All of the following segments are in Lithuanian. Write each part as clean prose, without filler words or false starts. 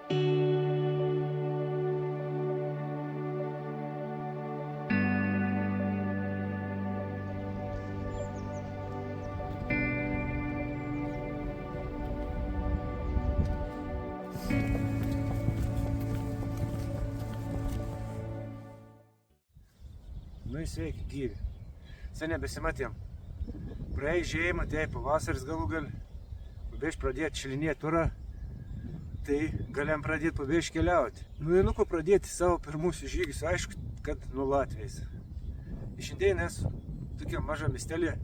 Nu, sveiki, gyvi. Seniai besimatėm. Praeik žiemą, tai pavasaris galų gal. Pabėž pradėti šilinėti turą. Tai galėjom pradėti pabėž keliauti. Nu ir nuko pradėti savo pirmusius žygius, aišku, kad nuo Latvijos. Šiandien esu tokia maža miestelė,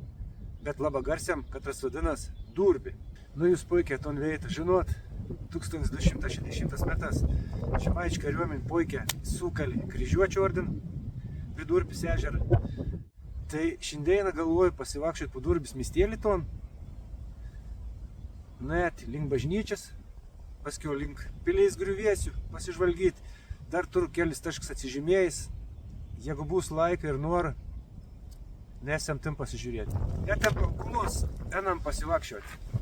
bet labai garsiam, katras vadinas Durbi. Nu jūs puikiai ton veitą žinot, 1260 metais Žemaičių kariuomenė puikiai sukalė kryžiuočių ordiną prie Durbės ežerą. Tai šiandieną galvoju pasivakščioti po Durbės miestelį ton, net link bažnyčias, paskiau link pilies griuvėsių pasižvalgyti. Dar turiu kelis taškus atsižymėjęs, jeigu bus laika ir nora, nesam tim pasižiūrėti. Ir ten kulus einam pasivakščioti.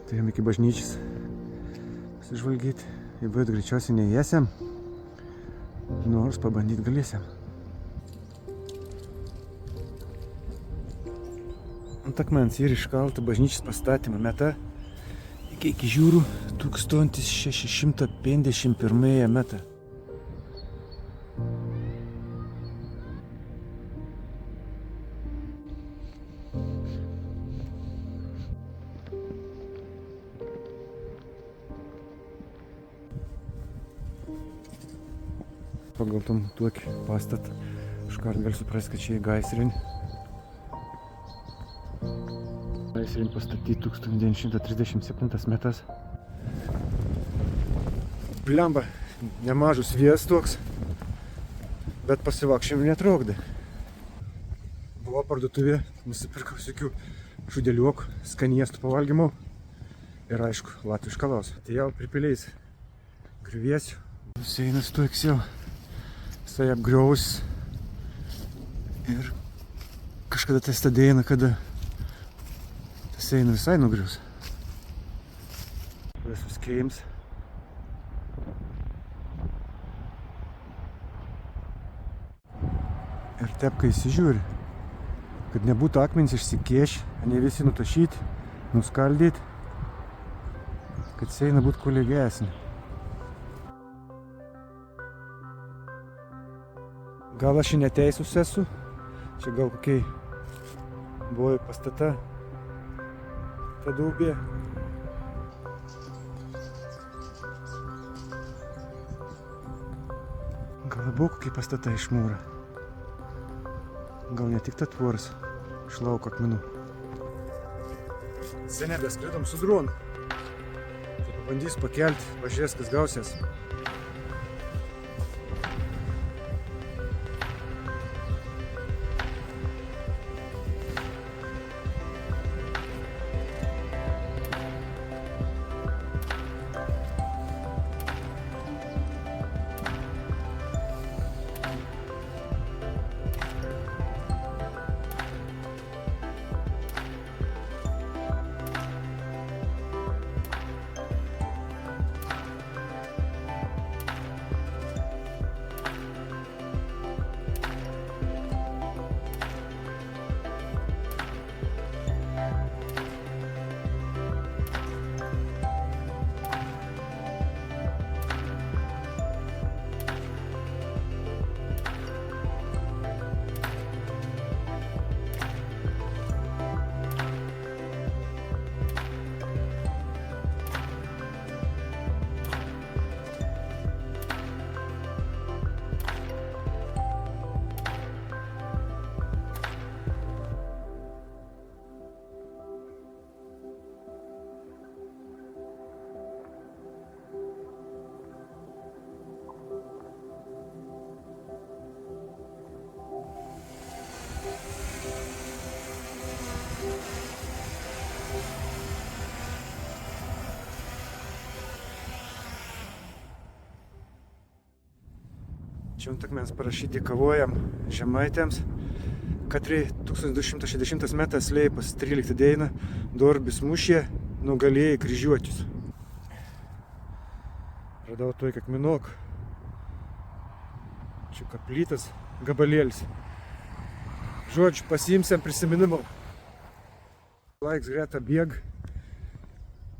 Tai jam iki bažnyčias pasižvalgyti, jeigu greičiausiai neįėsim, nors pabandyti galėsim. Ant akmens yra iškalta bažnyčios pastatymo meta iki žiūrų 1651 metą. Pagal tom tokį pastatą iškart gali suprasti, kad čia į gaisrinį. Gaisrinį pastatyti 1937 metais. Blemba, nemažus vėjas toks, bet pasivakščiam netrukdė. Buvo parduotuvė, nusipirkau visokių šudeliukų, skaniestų pavalgymų ir aišku, latvišką alaus. Atėjau pripiliais griuvėsių. Seinas toks jau visai apgriaus ir kažkada tai stadėjina, kada tas eina visai nugrius. Visus keims. Ir taip, kai įsižiūri, kad nebūtų akmenys išsikėš, ne visi nutašyti, nuskaldyti, kad seina būtų kuo lygesnė. Gal aš ir neteisus esu, čia gal kokiai buvo pastata ta duobė. Gal buvo kokie pastata iš mūro. Gal ne tik ta tvoras iš lauko akmenų. Seniai beskridom su dronu. Tai pabandysiu pakelti, pažiūrės, kas gausies. Čia ant akmens parašyti dėkavojam žemaitėms, Katrai 1260 metas Leipas 13 diena Dorbis mušė, nugalėjai kryžiuotis. Radau tokį akmenok. Čia kaplytas gabalėlis. Žodžiu, pasiimsiam prisiminimą. Laiks greta bėg.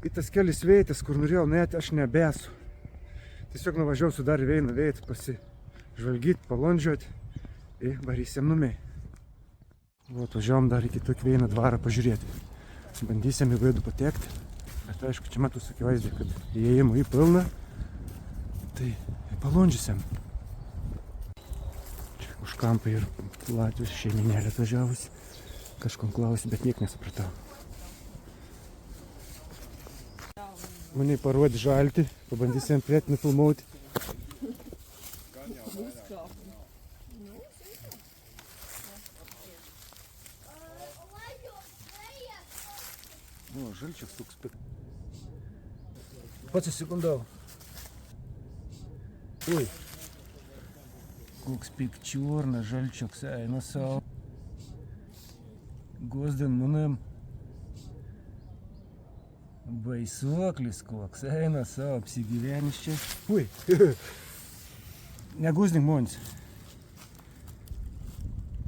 Į tas kelias veitas, kur norėjau net, aš nebesu. Tiesiog nuvažiausiu dar vieną veitą pasižvalgyti, palondžiuoti ir varysim numiai. Važiavom dar iki tokį vieną dvarą pažiūrėti. Bandysim į vidų patekti. Bet aišku, čia matus akivaizdė, kad įėjimo į pilną. Tai palondžiusiam. Čia už kampą ir Latvijos šeiminėlė atvažiavusi. Kažkom klausi, bet niek nesupratau. Mane parodė žaltį, pabandysim priet nufilmuoti. O, žalčias toks pik. Pats įsigundau. Ui. Koks pikčiurnas žalčiuks eina savo. Gozdin manim. Baisuoklis koks eina savo apsigyvenis čia. Ui. Negūzdink monis.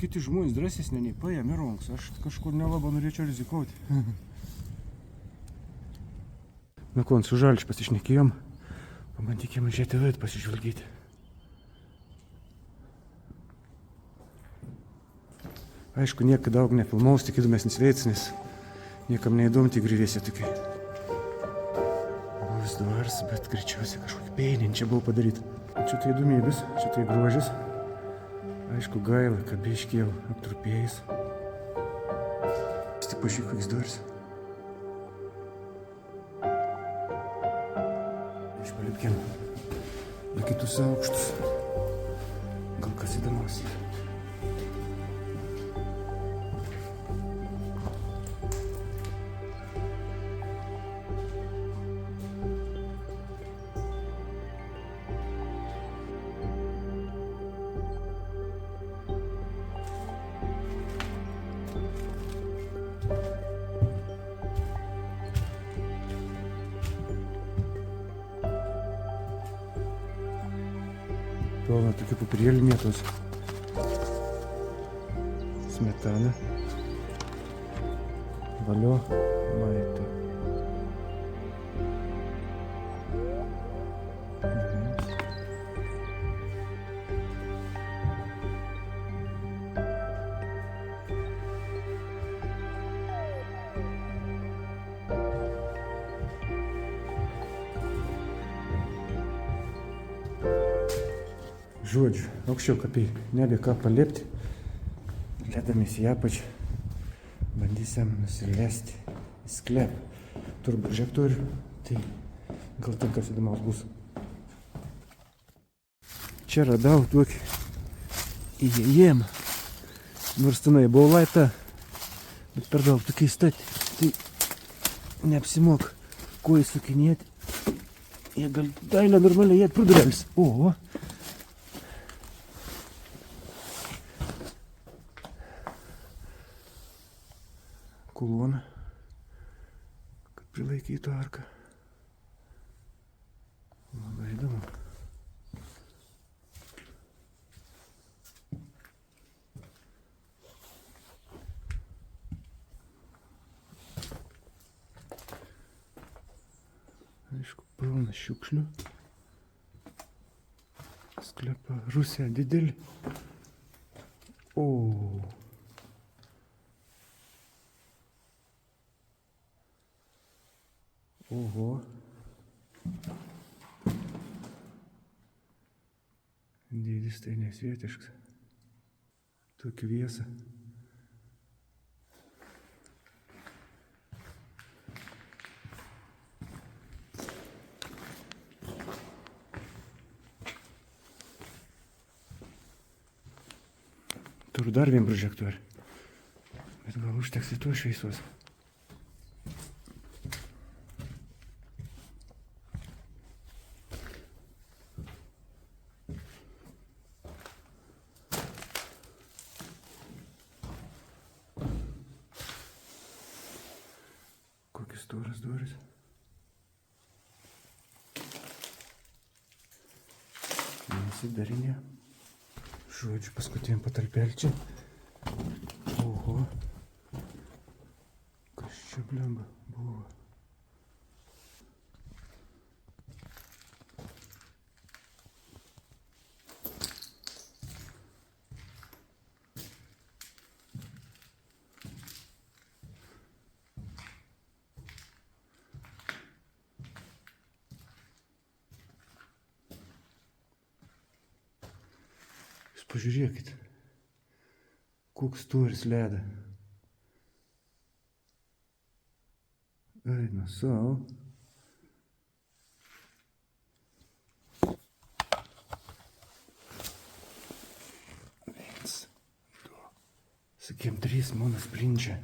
Kiti žmonės drąsesni nei paėmė ronks. Aš kažkur nelabai norėčiau rizikauti. Na kon, su žalčiu pasišnekėjom. Pabandykime žiūrėti vidų pasižvalgyti. Aišku, niekada daug nefilmaus, tik įdomesnis veids, nes niekam neįdomu tik grįvėsi tokiai. Buvęs dvaras, bet greičiausiai kažkokį peininį čia buvo padaryti. Čia tai įdomybės, čia tai grožis. Aišku, gaila, kad biškį jau aptrupėjęs. Tik pažiūrėk, koks dvaras. Išpalipkim į kitus aukštus. Gal kas įdomiausia. Pilna tokių popierėlių mėtos. Smetana. Valio maito. Žodžiu, aukščiau kapiai, nebe ką palipti. Ledamės į apačią. Bandysim nusileisti į sklepą. Turbožektorių, tai gal ten kas įdomaus bus. Čia radau tokį įėjimą. Nors tenai buvo laipta, bet per daug tokiai stati. Tai neapsimok kojas sukinėti. Jie gal dailę normaliai jėt pro durelis. O! Kulona, kad prilaikytų arką. Labai įdomu. Aišku, pilna šiukšlių. Sklepa Rusija didelį. O. Oho. Dydis tai nesvietiškas. Tokį viesą. Turiu dar vieną prožektorių. Bet gal užteks į to šviesos. Storas durys. Nesidarinė. Žodžiu, paskutinį patalpelčią. Oho. Kas čia blemba buvo? Pažiūrėkit, koks storis ledą. Eina savo. Viens, du. Sakėm, 3 mano sprindžia.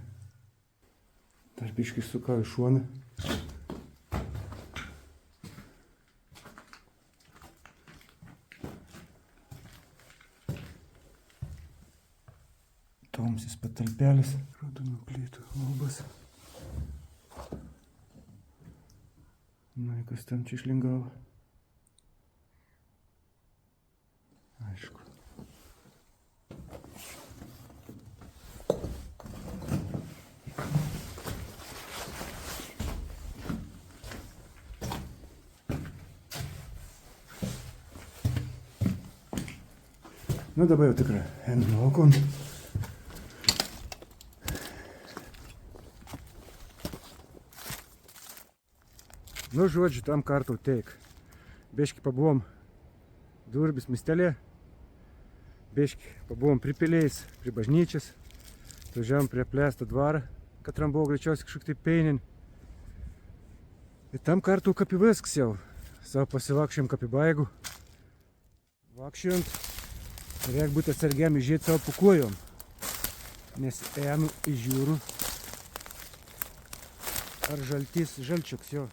Dar biškį sukau į šoną. Tomsis patalpelis, raudonų plytų lubas. Na, kas ten čia išlingavo? Aišku. Nu, dabar jau tikrai einame laukon. Nu, žodžiu, tam kartau teik. Biškį pabuvom Durbis miestelė. Biškį pabuvom pripiliais, prie bažnyčias. Atvažiavom prie plėsto dvarą, katram buvo greičiausiai kažkaip tai peinin. Ir tam kartau kapi viskas jau. Savo pasivakščiam kapi baigų. Vakščiant, reik būti atsargiam įžiūrėti savo pukojom. Nes einu įžiūriu. Ar žaltys žalčiuks jo.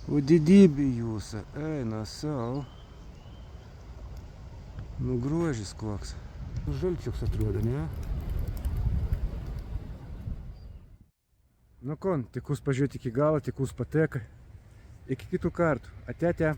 O didybė jūsų, eina savo. Nu, grožis koks. Žalčiuks atrodo, ne? Nu kon, tikus pažiūrėti iki galo, tikus pateka. Iki kitų kartų. Ate, ate.